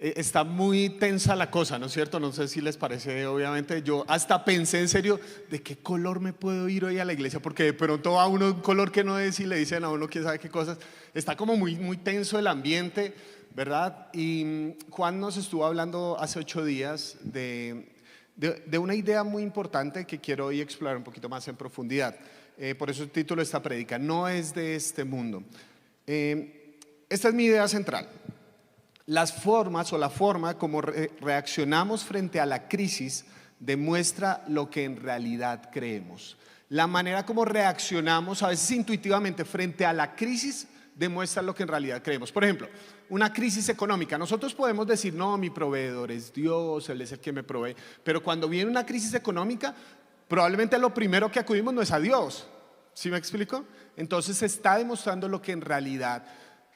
está muy tensa la cosa, ¿no es cierto? No sé si les parece, obviamente. Yo hasta pensé en serio, ¿de qué color me puedo ir hoy a la iglesia? Porque de pronto va uno un color que no es y le dicen a uno quién sabe qué cosas. Está como muy tenso el ambiente, ¿verdad? Y Juan nos estuvo hablando hace 8 días de una idea muy importante que quiero hoy explorar un poquito más en profundidad. Por eso el título de esta prédica, no es de este mundo. Esta es mi idea central. Las formas o la forma como reaccionamos frente a la crisis demuestra lo que en realidad creemos. La manera como reaccionamos a veces intuitivamente frente a la crisis demuestra lo que en realidad creemos. Por ejemplo, una crisis económica. Nosotros podemos decir, no, mi proveedor es Dios, Él es el que me provee. Pero cuando viene una crisis económica, probablemente lo primero que acudimos no es a Dios. ¿Sí me explico? Entonces se está demostrando lo que en realidad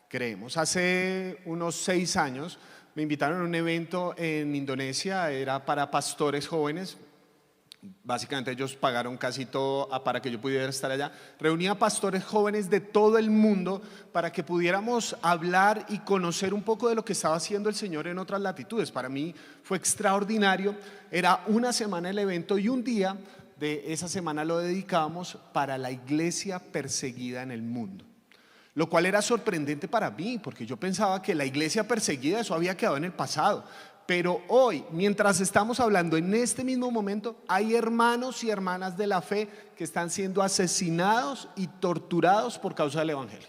creemos. Hace unos 6 años me invitaron a un evento en Indonesia, era para pastores jóvenes. Básicamente ellos pagaron casi todo para que yo pudiera estar allá. Reunía pastores jóvenes de todo el mundo para que pudiéramos hablar y conocer un poco de lo que estaba haciendo el Señor en otras latitudes. Para mí fue extraordinario. Era una semana el evento y un día de esa semana lo dedicábamos para la iglesia perseguida en el mundo. Lo cual era sorprendente para mí, porque yo pensaba que la iglesia perseguida, eso había quedado en el pasado. Pero hoy, mientras estamos hablando en este mismo momento, hay hermanos y hermanas de la fe que están siendo asesinados y torturados por causa del evangelio.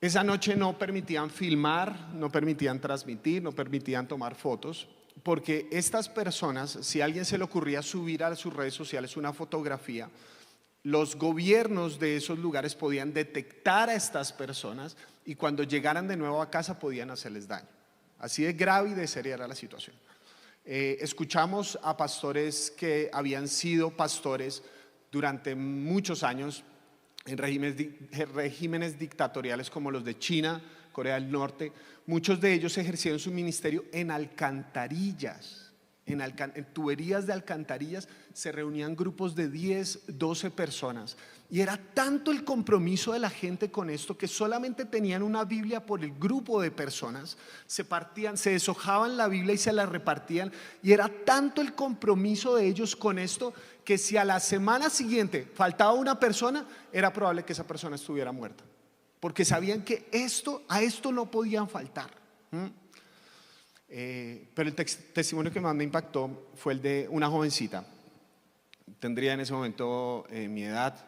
Esa noche no permitían filmar, no permitían transmitir, no permitían tomar fotos, porque estas personas, si a alguien se le ocurría subir a sus redes sociales una fotografía, los gobiernos de esos lugares podían detectar a estas personas y cuando llegaran de nuevo a casa podían hacerles daño. Así de grave y de seria era la situación. Escuchamos a pastores que habían sido pastores durante muchos años en regímenes dictatoriales como los de China, Corea del Norte. Muchos de ellos ejercieron su ministerio en alcantarillas. En tuberías de alcantarillas se reunían grupos de 10, 12 personas y era tanto el compromiso de la gente con esto que solamente tenían una Biblia por el grupo de personas, se deshojaban la Biblia y se la repartían, y era tanto el compromiso de ellos con esto que si a la semana siguiente faltaba una persona, era probable que esa persona estuviera muerta, porque sabían que a esto no podían faltar. Pero el testimonio que más me impactó fue el de una jovencita. Tendría en ese momento mi edad,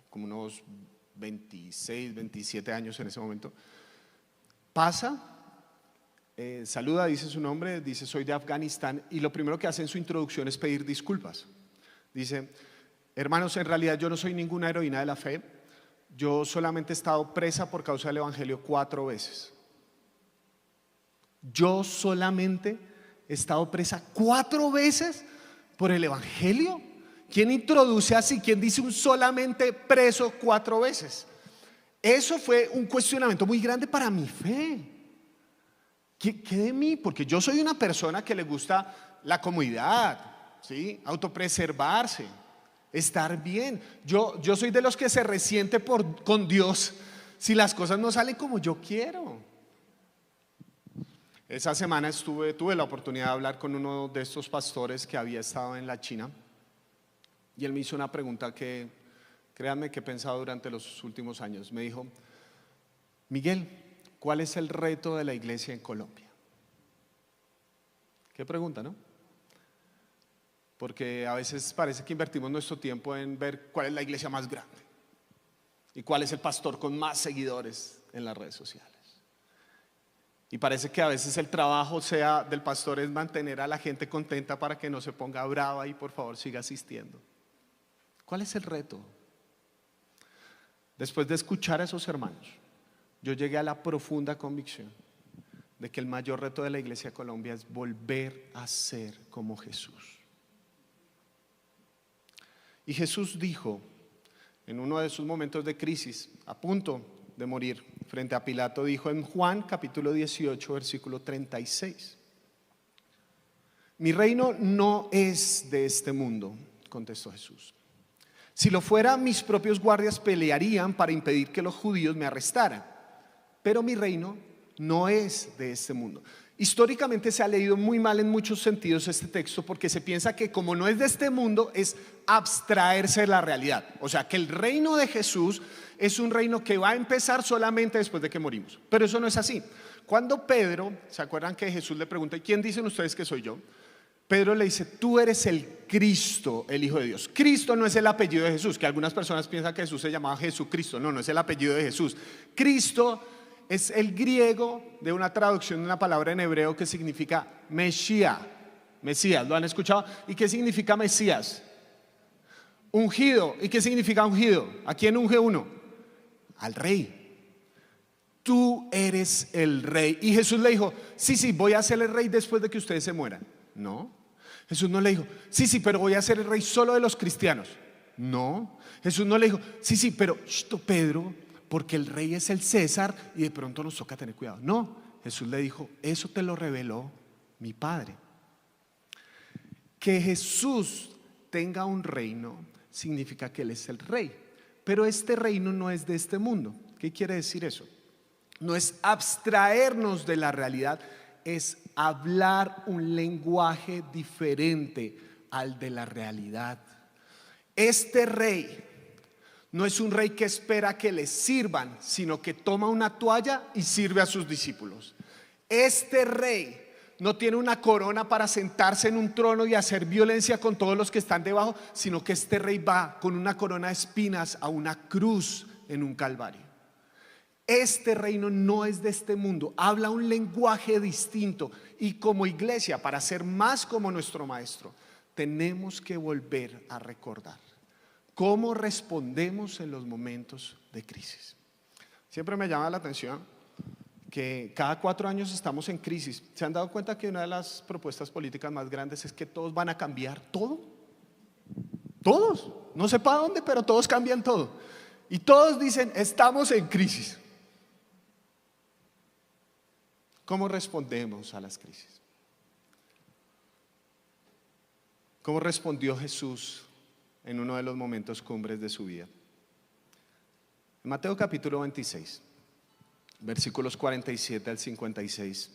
como unos 26, 27 años en ese momento. Pasa, saluda, dice su nombre, dice soy de Afganistán, y lo primero que hace en su introducción es pedir disculpas. Dice, hermanos, en realidad yo no soy ninguna heroína de la fe, yo solamente he estado presa por causa del evangelio 4 veces. Yo solamente he estado presa 4 veces por el evangelio. ¿Quién introduce así? ¿Quién dice un solamente preso 4 veces? Eso fue un cuestionamiento muy grande para mi fe. ¿Qué de mí? Porque yo soy una persona que le gusta la comodidad, ¿sí? Autopreservarse, estar bien. Yo soy de los que se resiente con Dios si las cosas no salen como yo quiero. Esa semana tuve la oportunidad de hablar con uno de estos pastores que había estado en la China, y él me hizo una pregunta que, créanme, que he pensado durante los últimos años. Me dijo, Miguel, ¿cuál es el reto de la iglesia en Colombia? Qué pregunta, ¿no? Porque a veces parece que invertimos nuestro tiempo en ver cuál es la iglesia más grande y cuál es el pastor con más seguidores en las redes sociales. Y parece que a veces el trabajo del pastor es mantener a la gente contenta para que no se ponga brava y por favor siga asistiendo. ¿Cuál es el reto? Después de escuchar a esos hermanos, yo llegué a la profunda convicción de que el mayor reto de la iglesia de Colombia es volver a ser como Jesús. Y Jesús dijo en uno de sus momentos de crisis, a punto de morir frente a Pilato, dijo en Juan capítulo 18 versículo 36, mi reino no es de este mundo, contestó Jesús. Si lo fuera, mis propios guardias pelearían para impedir que los judíos me arrestaran, pero mi reino no es de este mundo. Históricamente se ha leído muy mal en muchos sentidos este texto porque se piensa que como no es de este mundo es abstraerse de la realidad. O sea, que el reino de Jesús es un reino que va a empezar solamente después de que morimos. Pero eso no es así. Cuando Pedro, ¿se acuerdan que Jesús le pregunta, ¿quién dicen ustedes que soy yo? Pedro le dice, tú eres el Cristo, el Hijo de Dios. Cristo no es el apellido de Jesús, que algunas personas piensan que Jesús se llamaba Jesucristo. No, no es el apellido de Jesús. Cristo es el griego de una traducción de una palabra en hebreo que significa Mesías. Mesías, ¿lo han escuchado? ¿Y qué significa Mesías? Ungido. ¿Y qué significa ungido? ¿A quién unge uno? Al rey. Tú eres el rey. Y Jesús le dijo, sí, voy a ser el rey después de que ustedes se mueran. No. Jesús no le dijo, sí, pero voy a ser el rey solo de los cristianos. No. Jesús no le dijo, sí, pero Pedro, porque el rey es el César y de pronto nos toca tener cuidado. No, Jesús le dijo, eso te lo reveló mi Padre. Que Jesús tenga un reino significa que Él es el rey, pero este reino no es de este mundo. ¿Qué quiere decir eso? No es abstraernos de la realidad, es hablar un lenguaje diferente al de la realidad. Este rey no es un rey que espera que le sirvan, sino que toma una toalla y sirve a sus discípulos. Este rey no tiene una corona para sentarse en un trono y hacer violencia con todos los que están debajo, sino que este rey va con una corona de espinas a una cruz en un calvario. Este reino no es de este mundo, habla un lenguaje distinto y como iglesia, para ser más como nuestro maestro, tenemos que volver a recordar cómo respondemos en los momentos de crisis. Siempre me llama la atención que cada 4 años estamos en crisis. ¿Se han dado cuenta que una de las propuestas políticas más grandes es que todos van a cambiar todo? Todos, no sé para dónde, pero todos cambian todo. Y todos dicen, estamos en crisis. ¿Cómo respondemos a las crisis? ¿Cómo respondió Jesús en uno de los momentos cumbres de su vida? En Mateo capítulo 26, versículos 47 al 56,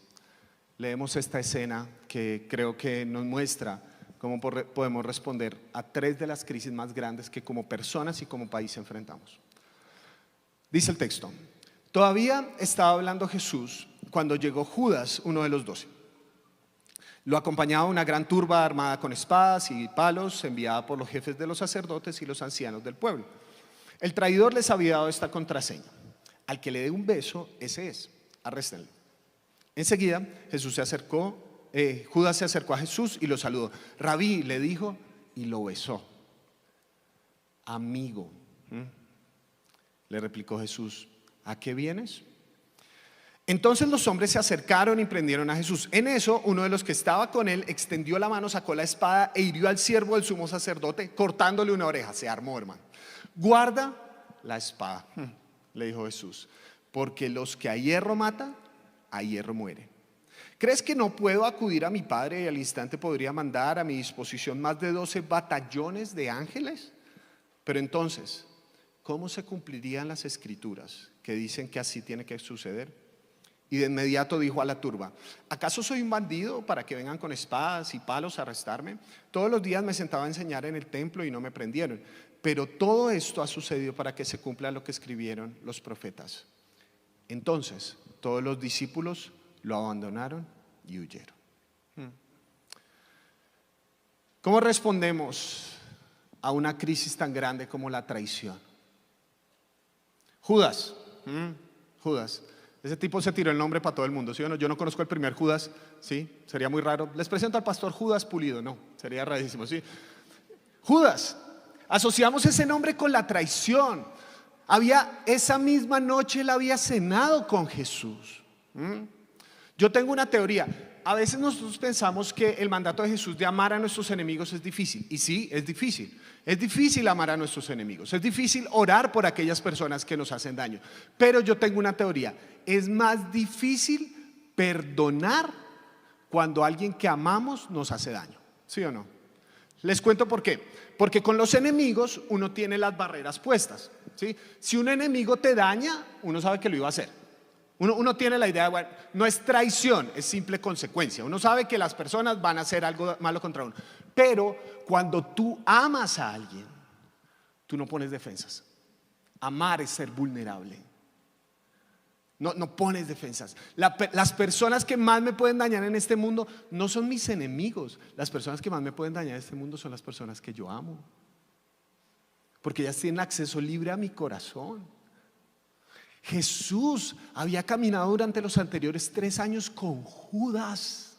leemos esta escena que creo que nos muestra cómo podemos responder a 3 de las crisis más grandes que como personas y como país enfrentamos. Dice el texto: todavía estaba hablando Jesús cuando llegó Judas, uno de los 12. Lo acompañaba una gran turba armada con espadas y palos, enviada por los jefes de los sacerdotes y los ancianos del pueblo. El traidor les había dado esta contraseña: al que le dé un beso, ese es, arréstenlo. Enseguida Judas se acercó a Jesús y lo saludó. Rabí, le dijo, y lo besó. Amigo, le replicó Jesús, ¿a qué vienes? Entonces los hombres se acercaron y prendieron a Jesús. En eso, uno de los que estaba con él extendió la mano, sacó la espada e hirió al siervo del sumo sacerdote, cortándole una oreja. Se armó, hermano. Guarda la espada, le dijo Jesús, porque los que a hierro matan, a hierro mueren. ¿Crees que no puedo acudir a mi Padre y al instante podría mandar a mi disposición más de 12 batallones de ángeles? Pero entonces, ¿cómo se cumplirían las escrituras que dicen que así tiene que suceder? Y de inmediato dijo a la turba: ¿acaso soy un bandido para que vengan con espadas y palos a arrestarme? Todos los días me sentaba a enseñar en el templo y no me prendieron. Pero todo esto ha sucedido para que se cumpla lo que escribieron los profetas. Entonces todos los discípulos lo abandonaron y huyeron. ¿Cómo respondemos a una crisis tan grande como la traición? Judas. Ese tipo se tiró el nombre para todo el mundo, ¿sí o no? Yo no conozco el primer Judas, ¿sí? Sería muy raro. Les presento al pastor Judas Pulido, no, sería rarísimo, ¿sí? Judas, asociamos ese nombre con la traición. Esa misma noche él había cenado con Jesús. Yo tengo una teoría. A veces nosotros pensamos que el mandato de Jesús de amar a nuestros enemigos es difícil. Y sí, es difícil. Es difícil amar a nuestros enemigos. Es difícil orar por aquellas personas que nos hacen daño. Pero yo tengo una teoría. Es más difícil perdonar cuando alguien que amamos nos hace daño. ¿Sí o no? Les cuento por qué. Porque con los enemigos uno tiene las barreras puestas, ¿sí? Si un enemigo te daña, uno sabe que lo iba a hacer. Uno tiene la idea, bueno, no es traición, es simple consecuencia. Uno sabe que las personas van a hacer algo malo contra uno. Pero cuando tú amas a alguien, tú no pones defensas. Amar es ser vulnerable. No pones defensas. Las personas que más me pueden dañar en este mundo no son mis enemigos. Las personas que más me pueden dañar en este mundo son las personas que yo amo. Porque ellas tienen acceso libre a mi corazón. Jesús había caminado durante los anteriores 3 años con Judas.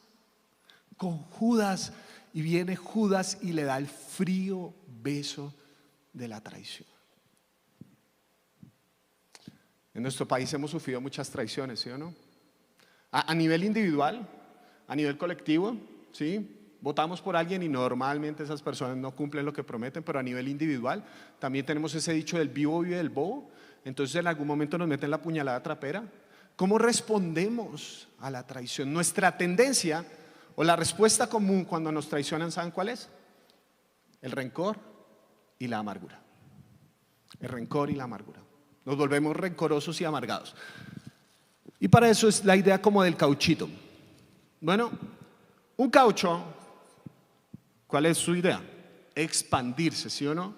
Y viene Judas y le da el frío beso de la traición. En nuestro país hemos sufrido muchas traiciones, ¿sí o no? A nivel individual, a nivel colectivo, ¿sí? Votamos por alguien y normalmente esas personas no cumplen lo que prometen, pero a nivel individual también tenemos ese dicho del vivo vive del bobo. Entonces en algún momento nos meten la puñalada trapera. ¿Cómo respondemos a la traición? Nuestra tendencia o la respuesta común cuando nos traicionan, ¿saben cuál es? El rencor y la amargura. El rencor y la amargura. Nos volvemos rencorosos y amargados. Y para eso es la idea como del cauchito. Bueno, un caucho, ¿cuál es su idea? Expandirse, ¿sí o no?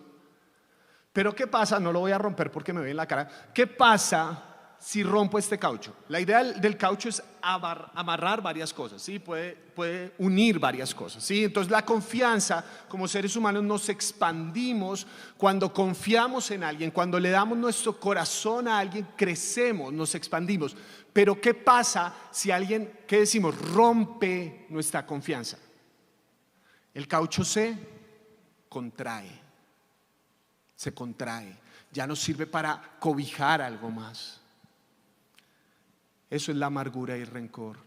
Pero ¿qué pasa? No lo voy a romper porque me ve en la cara. ¿Qué pasa si rompo este caucho? La idea del caucho es amarrar varias cosas, ¿sí? Puede unir varias cosas, ¿sí? Entonces la confianza, como seres humanos nos expandimos cuando confiamos en alguien, cuando le damos nuestro corazón a alguien, crecemos, nos expandimos. Pero ¿qué pasa si alguien, qué decimos, rompe nuestra confianza? El caucho se contrae, ya no sirve para cobijar algo más. Eso es la amargura y el rencor.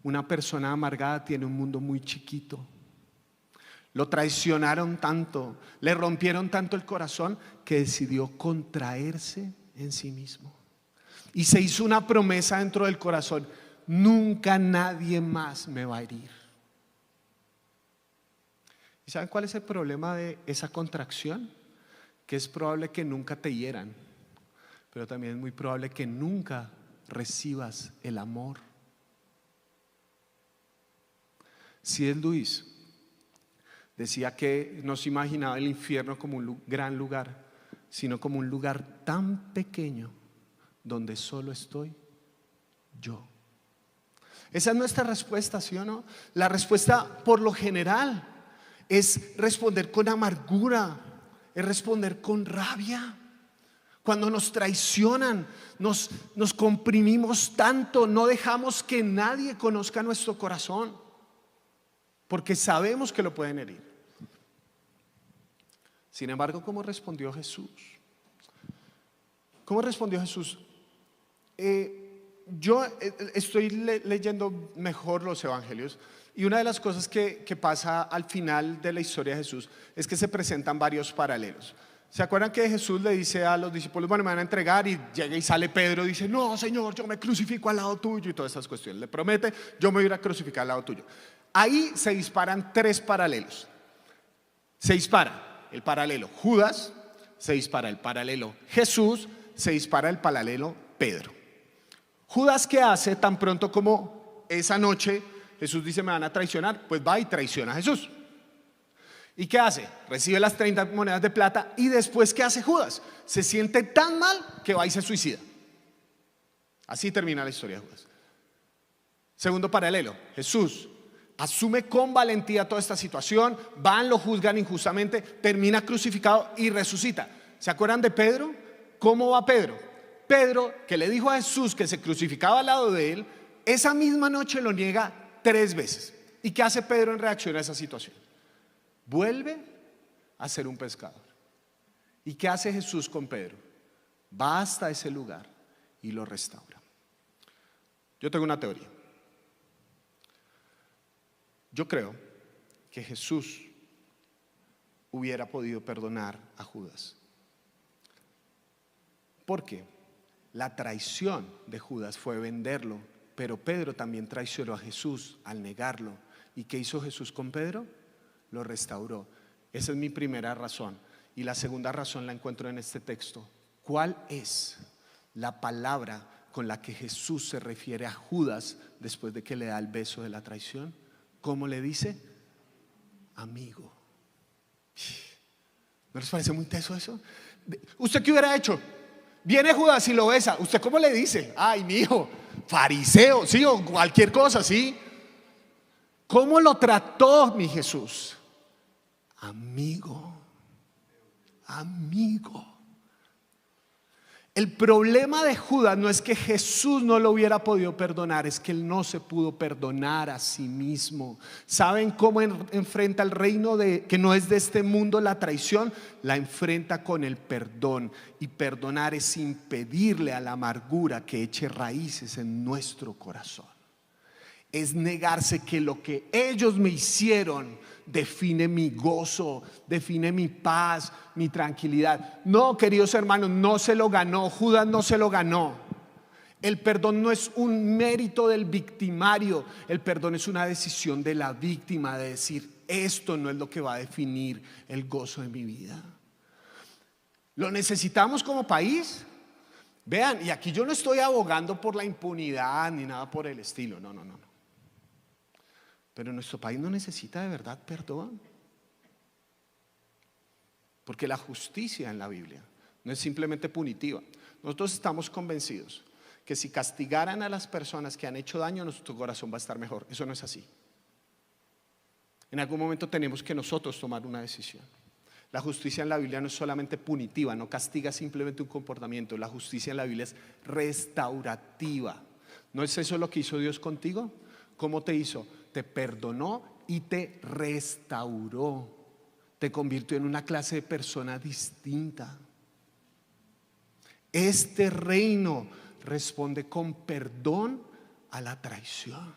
Una persona amargada tiene un mundo muy chiquito. Lo traicionaron tanto, le rompieron tanto el corazón que decidió contraerse en sí mismo. Y se hizo una promesa dentro del corazón: nunca nadie más me va a herir. ¿Y saben cuál es el problema de esa contracción? Que es probable que nunca te hieran, pero también es muy probable que nunca recibas el amor. C.S. Lewis decía que no se imaginaba el infierno como un gran lugar, sino como un lugar tan pequeño donde solo estoy yo. Esa es nuestra respuesta, ¿sí o no? La respuesta por lo general es responder con amargura, es responder con rabia. Cuando nos traicionan, nos comprimimos tanto, no dejamos que nadie conozca nuestro corazón, porque sabemos que lo pueden herir. Sin embargo, ¿cómo respondió Jesús? ¿Cómo respondió Jesús? Yo estoy leyendo mejor los evangelios, y una de las cosas que pasa al final de la historia de Jesús es que se presentan varios paralelos. ¿Se acuerdan que Jesús le dice a los discípulos, bueno, me van a entregar? Y llega y sale Pedro y dice, no, Señor, yo me crucifico al lado tuyo, y todas esas cuestiones. Le promete, yo me voy a ir a crucificar al lado tuyo. Ahí se disparan 3 paralelos. Se dispara el paralelo Judas, se dispara el paralelo Jesús, se dispara el paralelo Pedro. Judas, ¿qué hace tan pronto como esa noche Jesús dice, me van a traicionar? Pues va y traiciona a Jesús. ¿Y qué hace? Recibe las 30 monedas de plata. Y después, ¿qué hace Judas? Se siente tan mal que va y se suicida. Así termina la historia de Judas. Segundo paralelo, Jesús asume con valentía toda esta situación, van, lo juzgan injustamente, termina crucificado y resucita. ¿Se acuerdan de Pedro? ¿Cómo va Pedro? Pedro, que le dijo a Jesús que se crucificaba al lado de él, esa misma noche lo niega 3 veces. ¿Y qué hace Pedro en reacción a esa situación? Vuelve a ser un pescador. ¿Y qué hace Jesús con Pedro? Va hasta ese lugar y lo restaura. Yo tengo una teoría. Yo creo que Jesús hubiera podido perdonar a Judas. ¿Por qué? La traición de Judas fue venderlo, pero Pedro también traicionó a Jesús al negarlo. ¿Y qué hizo Jesús con Pedro? Lo restauró. Esa es mi primera razón. Y la segunda razón la encuentro en este texto. ¿Cuál es la palabra con la que Jesús se refiere a Judas después de que le da el beso de la traición? ¿Cómo le dice? Amigo. ¿No les parece muy teso eso? ¿Usted qué hubiera hecho? Viene Judas y lo besa. ¿Usted cómo le dice? Ay, mi hijo, fariseo, sí, o cualquier cosa, sí. ¿Cómo lo trató mi Jesús? Amigo. Amigo. El problema de Judas no es que Jesús no lo hubiera podido perdonar, es que él no se pudo perdonar a sí mismo. ¿Saben cómo enfrenta el reino que no es de este mundo la traición? La enfrenta con el perdón, y perdonar es impedirle a la amargura que eche raíces en nuestro corazón. Es negarse que lo que ellos me hicieron define mi gozo, define mi paz, mi tranquilidad. No, queridos hermanos, no se lo ganó. Judas no se lo ganó. El perdón no es un mérito del victimario. El perdón es una decisión de la víctima de decir: esto no es lo que va a definir el gozo de mi vida. ¿Lo necesitamos como país? Vean, y aquí yo no estoy abogando por la impunidad ni nada por el estilo. No. Pero nuestro país no necesita de verdad perdón. Porque la justicia en la Biblia no es simplemente punitiva. Nosotros estamos convencidos que si castigaran a las personas que han hecho daño, nuestro corazón va a estar mejor. Eso no es así. En algún momento tenemos que nosotros tomar una decisión. La justicia en la Biblia no es solamente punitiva, no castiga simplemente un comportamiento. La justicia en la Biblia es restaurativa. ¿No es eso lo que hizo Dios contigo? ¿Cómo te hizo? Te perdonó y te restauró. Te convirtió en una clase de persona distinta. Este reino responde con perdón a la traición.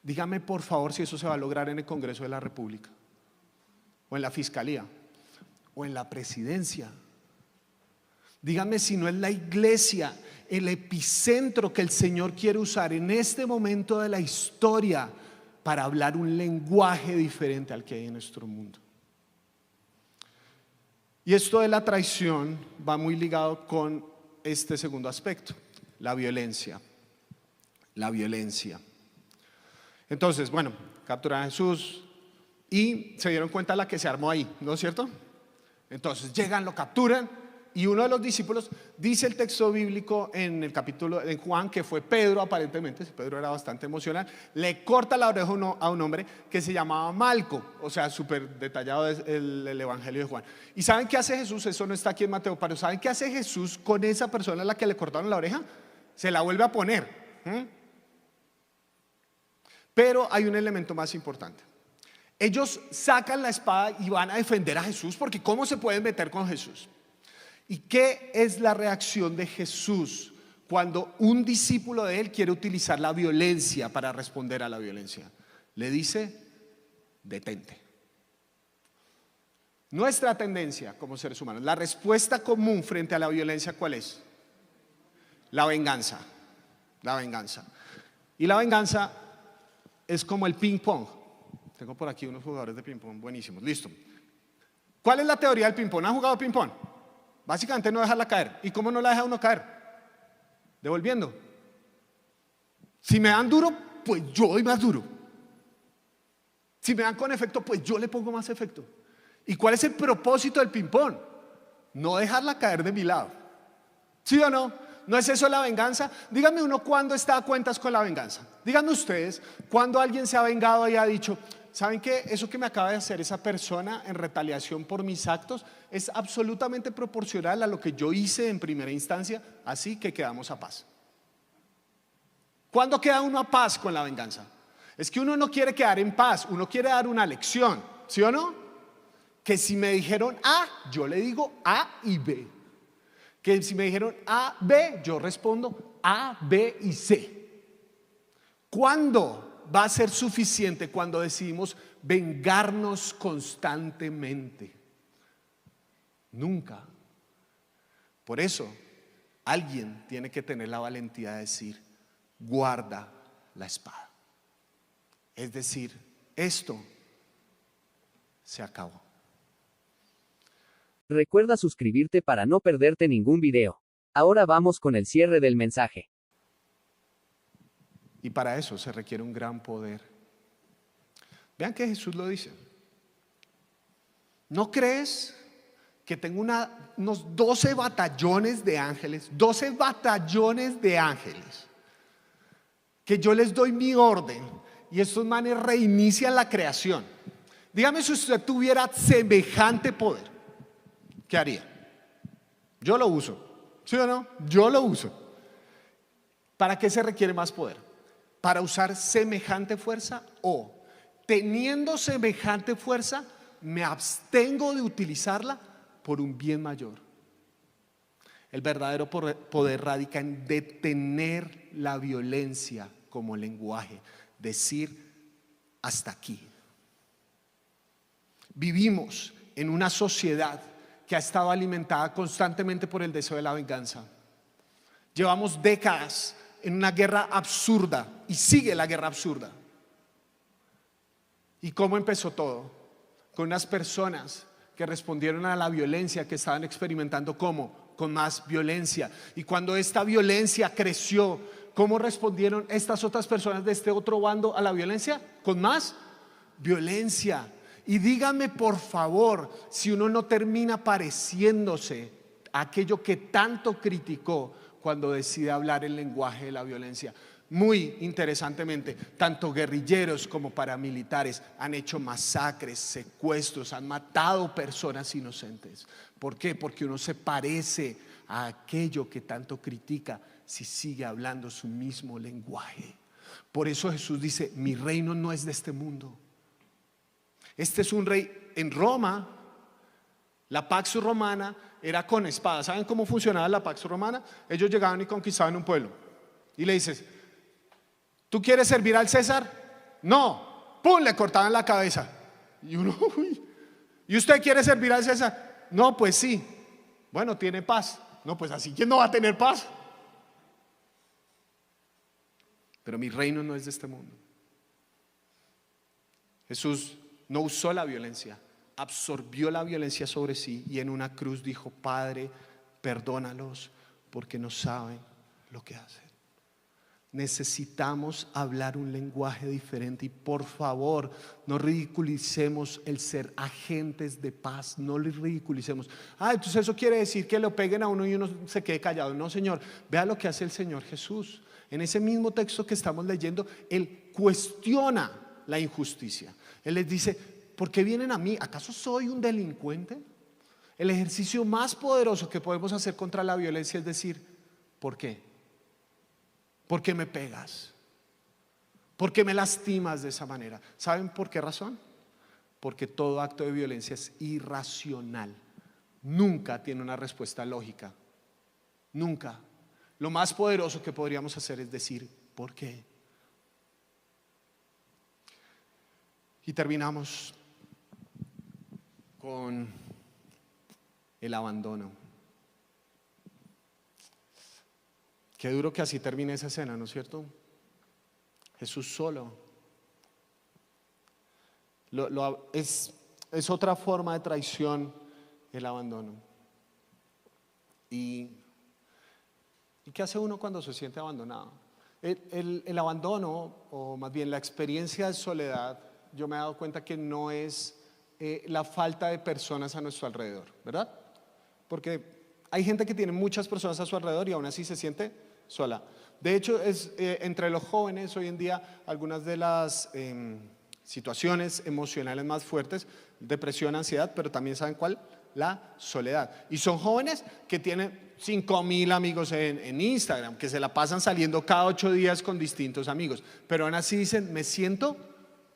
Dígame por favor si eso se va a lograr en el Congreso de la República, o en la Fiscalía, o en la Presidencia. Dígame si no es la iglesia el epicentro que el Señor quiere usar en este momento de la historia para hablar un lenguaje diferente al que hay en nuestro mundo. Y esto de la traición va muy ligado con este segundo aspecto, la violencia. La violencia. Entonces, bueno, capturan a Jesús y se dieron cuenta de la que se armó ahí, ¿no es cierto? Entonces llegan, lo capturan, y uno de los discípulos, dice el texto bíblico en el capítulo en Juan, que fue Pedro aparentemente, Pedro era bastante emocional, le corta la oreja a un hombre que se llamaba Malco. O sea, súper detallado es el evangelio de Juan. ¿Y saben qué hace Jesús? Eso no está aquí en Mateo, pero ¿saben qué hace Jesús con esa persona a la que le cortaron la oreja? Se la vuelve a poner. Pero hay un elemento más importante. Ellos sacan la espada y van a defender a Jesús, porque ¿cómo se pueden meter con Jesús? ¿Y qué es la reacción de Jesús cuando un discípulo de él quiere utilizar la violencia para responder a la violencia? Le dice: detente. Nuestra tendencia como seres humanos, la respuesta común frente a la violencia, ¿cuál es? La venganza. La venganza. Y la venganza es como el ping pong. Tengo por aquí unos jugadores de ping pong buenísimos. Listo. ¿Cuál es la teoría del ping pong? ¿Han jugado ping pong? Básicamente no dejarla caer. ¿Y cómo no la deja uno caer? Devolviendo. Si me dan duro, pues yo doy más duro. Si me dan con efecto, pues yo le pongo más efecto. ¿Y cuál es el propósito del ping pong? No dejarla caer de mi lado. ¿Sí o no? ¿No es eso la venganza? Díganme uno cuándo está a cuentas con la venganza. Díganme ustedes cuándo alguien se ha vengado y ha dicho: ¿saben qué? Eso que me acaba de hacer esa persona en retaliación por mis actos es absolutamente proporcional a lo que yo hice en primera instancia, así que quedamos a paz. ¿Cuándo queda uno a paz con la venganza? Es que uno no quiere quedar en paz, uno quiere dar una lección, ¿sí o no? Que si me dijeron A, yo le digo A y B. Que si me dijeron A, B, yo respondo A, B y C. ¿Cuándo va a ser suficiente? Cuando decidimos vengarnos constantemente. Nunca. Por eso, alguien tiene que tener la valentía de decir: guarda la espada. Es decir, esto se acabó. Recuerda suscribirte para no perderte ningún video. Ahora vamos con el cierre del mensaje. Y para eso se requiere un gran poder. Vean que Jesús lo dice. ¿No crees que tengo unos 12 batallones de ángeles? 12 batallones de ángeles. Que yo les doy mi orden y estos manes reinician la creación. Dígame si usted tuviera semejante poder, ¿qué haría? Yo lo uso, ¿sí o no? Yo lo uso. ¿Para qué se requiere más poder? ¿Para usar semejante fuerza o teniendo semejante fuerza me abstengo de utilizarla por un bien mayor? El verdadero poder radica en detener la violencia como lenguaje, decir hasta aquí. Vivimos en una sociedad que ha estado alimentada constantemente por el deseo de la venganza. Llevamos décadas en una guerra absurda y sigue la guerra absurda. ¿Y cómo empezó todo? Con unas personas que respondieron a la violencia que estaban experimentando. ¿Cómo? Con más violencia. Y cuando esta violencia creció, ¿cómo respondieron estas otras personas de este otro bando a la violencia? Con más violencia. Y díganme por favor, si uno no termina pareciéndose a aquello que tanto criticó cuando decide hablar el lenguaje de la violencia. Muy interesantemente, tanto guerrilleros como paramilitares han hecho masacres, secuestros, han matado personas inocentes. ¿Por qué? Porque uno se parece a aquello que tanto critica si sigue hablando su mismo lenguaje. Por eso Jesús dice: mi reino no es de este mundo. Este es un rey. En Roma, la Pax Romana era con espada. ¿Saben cómo funcionaba la Pax Romana? Ellos llegaban y conquistaban un pueblo y le dices: ¿tú quieres servir al César? No. ¡Pum! Le cortaban la cabeza. Y uno, uy. ¿Y usted quiere servir al César? No, pues sí. Bueno, tiene paz. No, pues así, ¿quién no va a tener paz? Pero mi reino no es de este mundo. Jesús no usó la violencia, absorbió la violencia sobre sí y en una cruz dijo: Padre, perdónalos porque no saben lo que hacen. Necesitamos hablar un lenguaje diferente y por favor no ridiculicemos el ser agentes de paz, no lo ridiculicemos. Entonces eso quiere decir que lo peguen a uno y uno se quede callado. No, Señor, vea lo que hace el Señor Jesús. En ese mismo texto que estamos leyendo, Él cuestiona la injusticia. Él les dice: ¿por qué vienen a mí? ¿Acaso soy un delincuente? El ejercicio más poderoso que podemos hacer contra la violencia es decir: ¿por qué? ¿Por qué me pegas? ¿Por qué me lastimas de esa manera? ¿Saben por qué razón? Porque todo acto de violencia es irracional. Nunca tiene una respuesta lógica. Nunca. Lo más poderoso que podríamos hacer es decir: ¿por qué? Y terminamos con el abandono. Qué duro que así termine esa escena, ¿no es cierto? Jesús solo. Es otra forma de traición, el abandono. ¿Y qué hace uno cuando se siente abandonado? El abandono, o más bien la experiencia de soledad, yo me he dado cuenta que no es la falta de personas a nuestro alrededor, ¿verdad? Porque hay gente que tiene muchas personas a su alrededor y aún así se siente sola. De hecho, entre los jóvenes hoy en día algunas de las situaciones emocionales más fuertes: depresión, ansiedad, pero también ¿saben cuál? La soledad. Y son jóvenes que tienen 5,000 amigos en Instagram, que se la pasan saliendo cada 8 días con distintos amigos, pero aún así dicen: me siento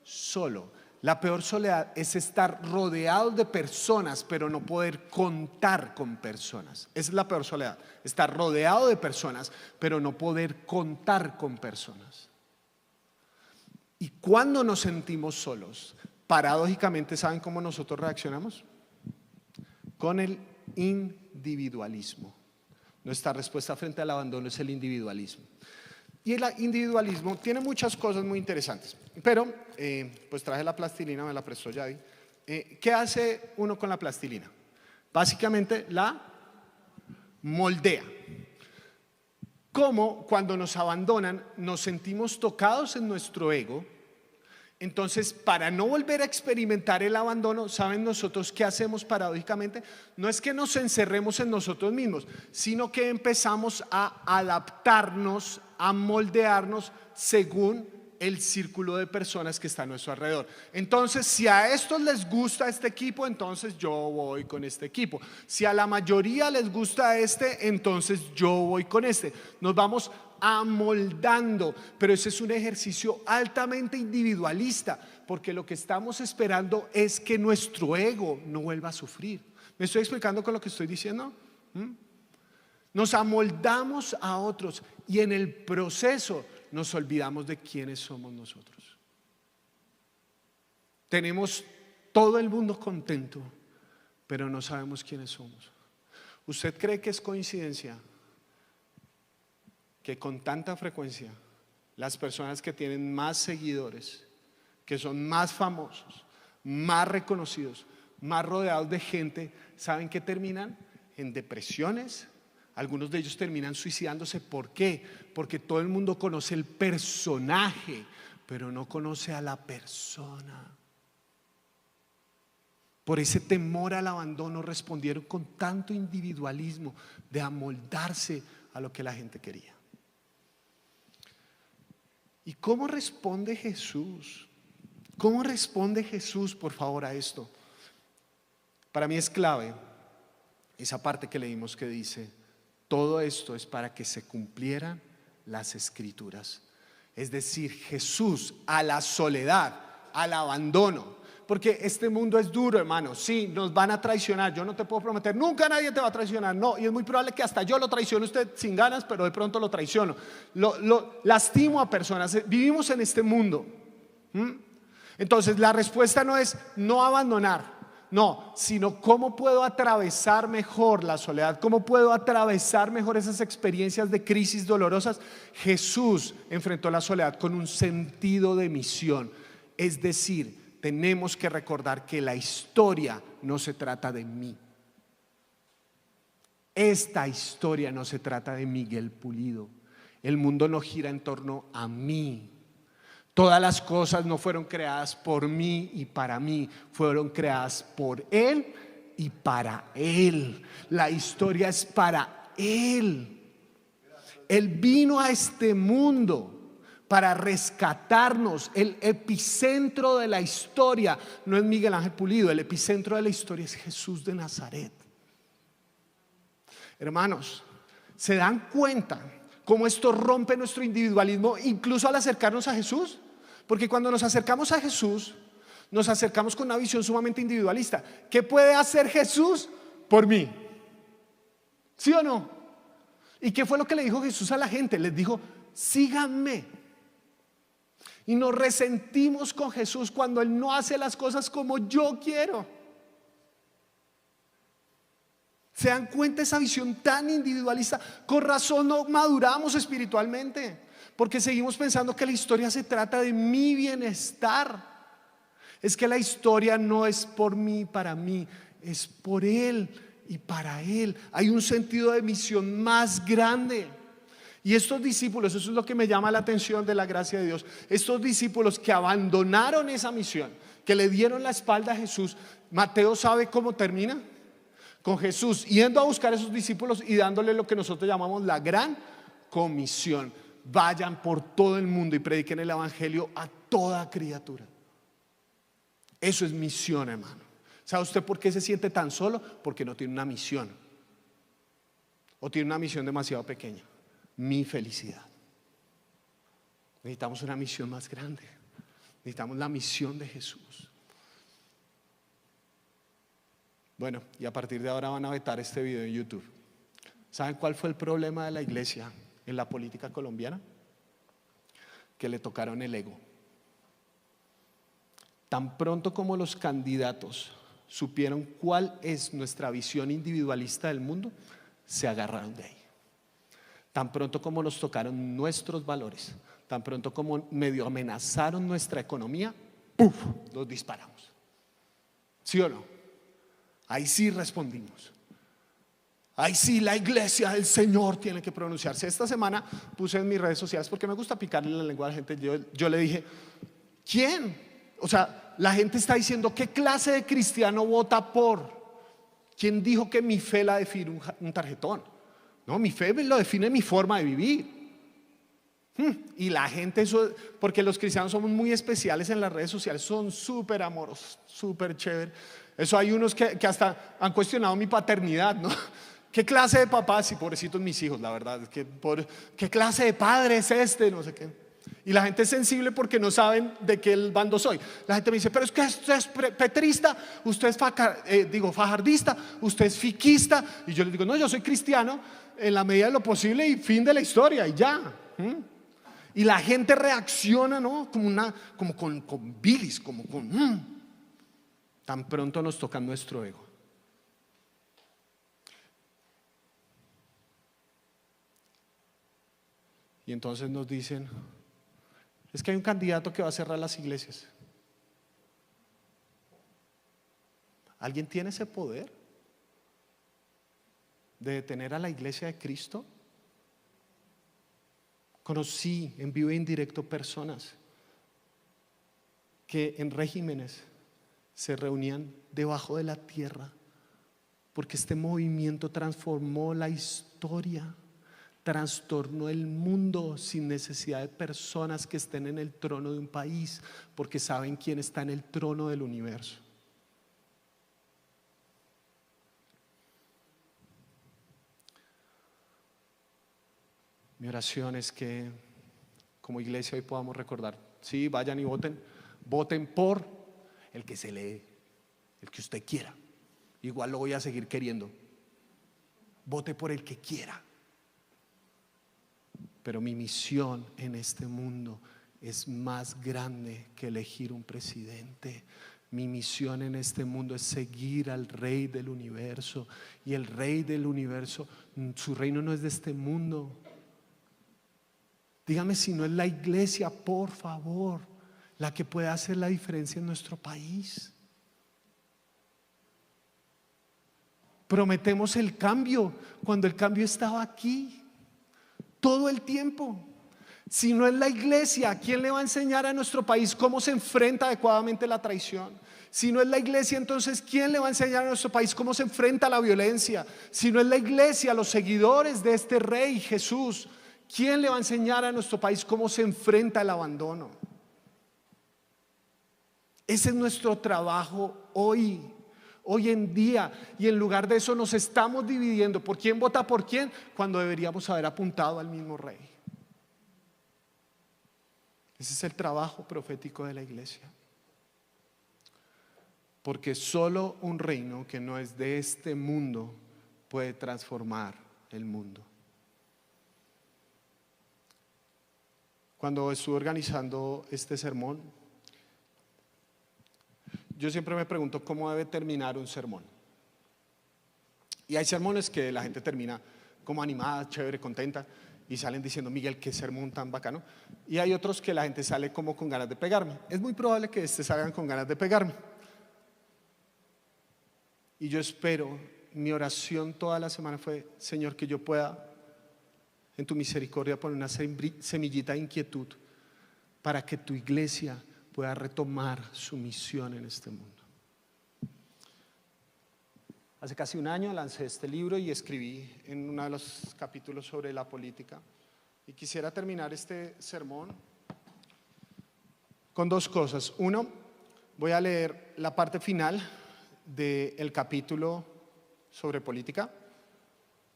solo. La peor soledad es estar rodeado de personas pero no poder contar con personas. Esa es la peor soledad: estar rodeado de personas pero no poder contar con personas. Y cuando nos sentimos solos, paradójicamente, ¿saben cómo nosotros reaccionamos? Con el individualismo. Nuestra respuesta frente al abandono es el individualismo. Y el individualismo tiene muchas cosas muy interesantes, pero pues traje la plastilina, me la prestó Yadi. ¿Qué hace uno con la plastilina? Básicamente la moldea. Cómo cuando nos abandonan nos sentimos tocados en nuestro ego. Entonces, para no volver a experimentar el abandono, ¿saben nosotros qué hacemos paradójicamente? No es que nos encerremos en nosotros mismos, sino que empezamos a adaptarnos, a moldearnos según el círculo de personas que está a nuestro alrededor. Entonces, si a estos les gusta este equipo, entonces yo voy con este equipo. Si a la mayoría les gusta este, entonces yo voy con este. Nos vamos amoldando, pero ese es un ejercicio altamente individualista, porque lo que estamos esperando es que nuestro ego no vuelva a sufrir. ¿Me estoy explicando con lo que estoy diciendo? Nos amoldamos a otros y en el proceso nos olvidamos de quiénes somos nosotros. Tenemos todo el mundo contento, pero no sabemos quiénes somos. ¿Usted cree que es coincidencia que con tanta frecuencia las personas que tienen más seguidores, que son más famosos, más reconocidos, más rodeados de gente, saben que terminan en depresiones? Algunos de ellos terminan suicidándose. ¿Por qué? Porque todo el mundo conoce el personaje, pero no conoce a la persona. Por ese temor al abandono respondieron con tanto individualismo de amoldarse a lo que la gente quería. ¿Y cómo responde Jesús? ¿Cómo responde Jesús, por favor, a esto? Para mí es clave esa parte que leímos que dice: todo esto es para que se cumplieran las escrituras. Es decir, Jesús a la soledad, al abandono. Porque este mundo es duro, hermano. Sí, nos van a traicionar. Yo no te puedo prometer, nunca nadie te va a traicionar. No, y es muy probable que hasta yo lo traicione usted sin ganas, pero de pronto lo traiciono. Lo lastimo a personas. Vivimos en este mundo. Entonces la respuesta no es no abandonar. No, sino cómo puedo atravesar mejor la soledad, cómo puedo atravesar mejor esas experiencias de crisis dolorosas. Jesús enfrentó la soledad con un sentido de misión. Es decir, tenemos que recordar que la historia no se trata de mí. Esta historia no se trata de Miguel Pulido. El mundo no gira en torno a mí. Todas las cosas no fueron creadas por mí y para mí, fueron creadas por Él y para Él. La historia es para Él. Él vino a este mundo para rescatarnos. El epicentro de la historia no es Miguel Ángel Pulido, el epicentro de la historia es Jesús de Nazaret. Hermanos, ¿se dan cuenta cómo esto rompe nuestro individualismo incluso al acercarnos a Jesús? Porque cuando nos acercamos a Jesús, nos acercamos con una visión sumamente individualista. ¿Qué puede hacer Jesús por mí? ¿Sí o no? ¿Y qué fue lo que le dijo Jesús a la gente? Les dijo: síganme. Y nos resentimos con Jesús cuando Él no hace las cosas como yo quiero. ¿Se dan cuenta esa visión tan individualista? Con razón no maduramos espiritualmente, porque seguimos pensando que la historia se trata de mi bienestar. Es que la historia no es por mí, para mí, es por Él y para Él. Hay un sentido de misión más grande. Y estos discípulos, eso es lo que me llama la atención de la gracia de Dios. Estos discípulos que abandonaron esa misión, que le dieron la espalda a Jesús. Mateo sabe cómo termina. Con Jesús yendo a buscar a esos discípulos y dándole lo que nosotros llamamos la gran comisión: vayan por todo el mundo y prediquen el evangelio a toda criatura. Eso es misión, hermano. ¿Sabe usted por qué se siente tan solo? Porque no tiene una misión, o tiene una misión demasiado pequeña. Mi felicidad. Necesitamos una misión más grande. Necesitamos la misión de Jesús. Bueno, y a partir de ahora van a vetar este video en YouTube. ¿Saben cuál fue el problema de la iglesia en la política colombiana? Que le tocaron el ego. Tan pronto como los candidatos supieron cuál es nuestra visión individualista del mundo, se agarraron de ahí. Tan pronto como nos tocaron nuestros valores, tan pronto como medio amenazaron nuestra economía, ¡puf!, los disparamos. ¿Sí o no? Ahí sí respondimos. Ay, sí, la iglesia del Señor tiene que pronunciarse. Esta semana puse en mis redes sociales, porque me gusta picarle la lengua a la gente. Yo le dije, ¿quién? O sea, la gente está diciendo, ¿qué clase de cristiano vota por? ¿Quién dijo que mi fe la define un tarjetón? No, mi fe lo define mi forma de vivir. Y la gente, porque los cristianos somos muy especiales en las redes sociales, son súper amorosos, súper chéveres. Eso hay unos que hasta han cuestionado mi paternidad, ¿no? ¿Qué clase de papá? Sí, pobrecitos mis hijos, la verdad. ¿Qué clase de padre es este? No sé qué. Y la gente es sensible porque no saben de qué bando soy. La gente me dice, pero es que usted es petrista, usted es fajardista, usted es fiquista. Y yo les digo, no, yo soy cristiano en la medida de lo posible y fin de la historia y ya. Y la gente reacciona, ¿no? Como con bilis, como con tan pronto nos toca nuestro ego. Y entonces nos dicen, es que hay un candidato que va a cerrar las iglesias. ¿Alguien tiene ese poder de detener a la iglesia de Cristo? Conocí en vivo e indirecto personas que en regímenes se reunían debajo de la tierra porque este movimiento transformó la historia, trastornó el mundo sin necesidad de personas que estén en el trono de un país, porque saben quién está en el trono del universo. Mi oración es que como iglesia hoy podamos recordar, sí, vayan y voten por el que se lee, el que usted quiera. Igual lo voy a seguir queriendo. Vote por el que quiera. Pero mi misión en este mundo es más grande que elegir un presidente. Mi misión en este mundo es seguir al Rey del universo. Y el Rey del universo, su reino no es de este mundo. Dígame si no es la iglesia, por favor, la que puede hacer la diferencia en nuestro país. Prometemos el cambio cuando el cambio estaba aquí todo el tiempo. Si no es la iglesia, ¿quién le va a enseñar a nuestro país cómo se enfrenta adecuadamente la traición? Si no es la iglesia, entonces ¿quién le va a enseñar a nuestro país cómo se enfrenta la violencia? Si no es la iglesia, los seguidores de este Rey Jesús, ¿quién le va a enseñar a nuestro país cómo se enfrenta el abandono? Ese es nuestro trabajo hoy en día. Y en lugar de eso nos estamos dividiendo por quién vota por quién, cuando deberíamos haber apuntado al mismo Rey. Ese es el trabajo profético de la iglesia. Porque solo un reino que no es de este mundo puede transformar el mundo. Cuando estuve organizando este sermón, yo siempre me pregunto cómo debe terminar un sermón. Y hay sermones que la gente termina como animada, chévere, contenta, y salen diciendo, Miguel, qué sermón tan bacano. Y hay otros que la gente sale como con ganas de pegarme. Es muy probable que salgan con ganas de pegarme. Y yo espero, mi oración toda la semana fue, Señor, que yo pueda en tu misericordia poner una semillita de inquietud para que tu iglesia pueda retomar su misión en este mundo. Hace casi un año lancé este libro y escribí en uno de los capítulos sobre la política. Y quisiera terminar este sermón con dos cosas. Uno, voy a leer la parte final del capítulo sobre política,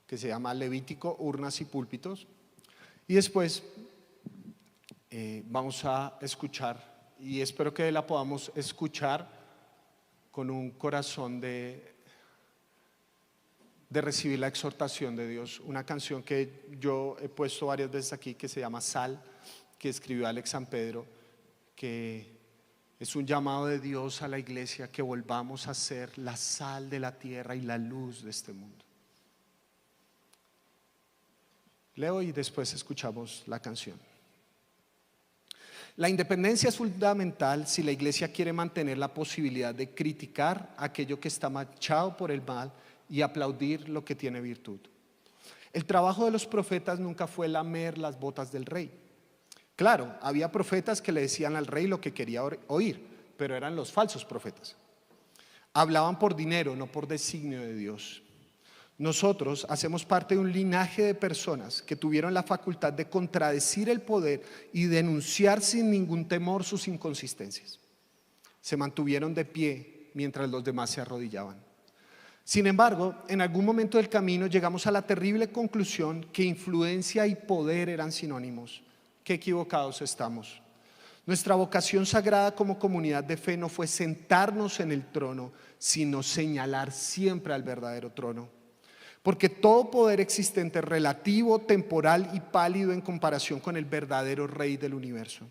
que se llama Levítico, urnas y púlpitos. Y después vamos a escuchar, y espero que la podamos escuchar con un corazón de recibir la exhortación de Dios. Una canción que yo he puesto varias veces aquí, que se llama Sal, que escribió Alex San Pedro, que es un llamado de Dios a la iglesia que volvamos a ser la sal de la tierra y la luz de este mundo. Leo y después escuchamos la canción. La independencia es fundamental si la iglesia quiere mantener la posibilidad de criticar aquello que está manchado por el mal y aplaudir lo que tiene virtud. El trabajo de los profetas nunca fue lamer las botas del rey. Claro, había profetas que le decían al rey lo que quería oír, pero eran los falsos profetas. Hablaban por dinero, no por designio de Dios. Nosotros hacemos parte de un linaje de personas que tuvieron la facultad de contradecir el poder y denunciar sin ningún temor sus inconsistencias. Se mantuvieron de pie mientras los demás se arrodillaban. Sin embargo, en algún momento del camino llegamos a la terrible conclusión que influencia y poder eran sinónimos. Qué equivocados estamos. Nuestra vocación sagrada como comunidad de fe no fue sentarnos en el trono, sino señalar siempre al verdadero trono. Porque todo poder existente es relativo, temporal y pálido en comparación con el verdadero Rey del universo.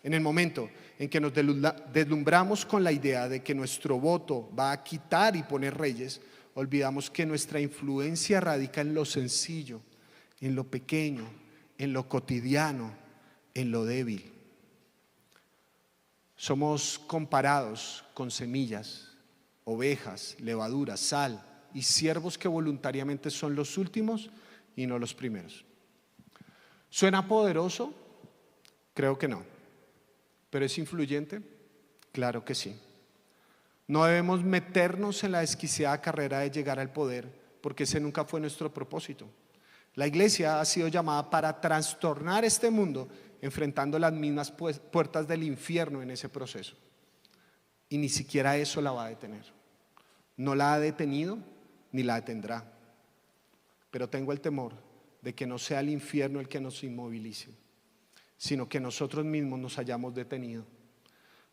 En el momento en que nos deslumbramos con la idea de que nuestro voto va a quitar y poner reyes, olvidamos que nuestra influencia radica en lo sencillo, en lo pequeño, en lo cotidiano, en lo débil. Somos comparados con semillas, ovejas, levaduras, sal y siervos que voluntariamente son los últimos y no los primeros. ¿Suena poderoso? Creo que no. ¿Pero es influyente? Claro que sí. No debemos meternos en la desquiciada carrera de llegar al poder, porque ese nunca fue nuestro propósito. La iglesia ha sido llamada para trastornar este mundo, enfrentando las mismas puertas del infierno en ese proceso. Y ni siquiera eso la va a detener. No la ha detenido ni la detendrá. Pero tengo el temor de que no sea el infierno el que nos inmovilice, sino que nosotros mismos nos hayamos detenido.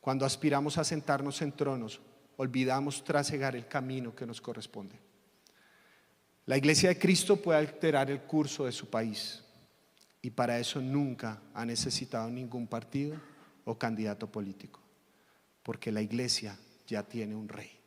Cuando aspiramos a sentarnos en tronos, olvidamos trasegar el camino que nos corresponde. La Iglesia de Cristo puede alterar el curso de su país y para eso nunca ha necesitado ningún partido o candidato político, porque la Iglesia ya tiene un rey.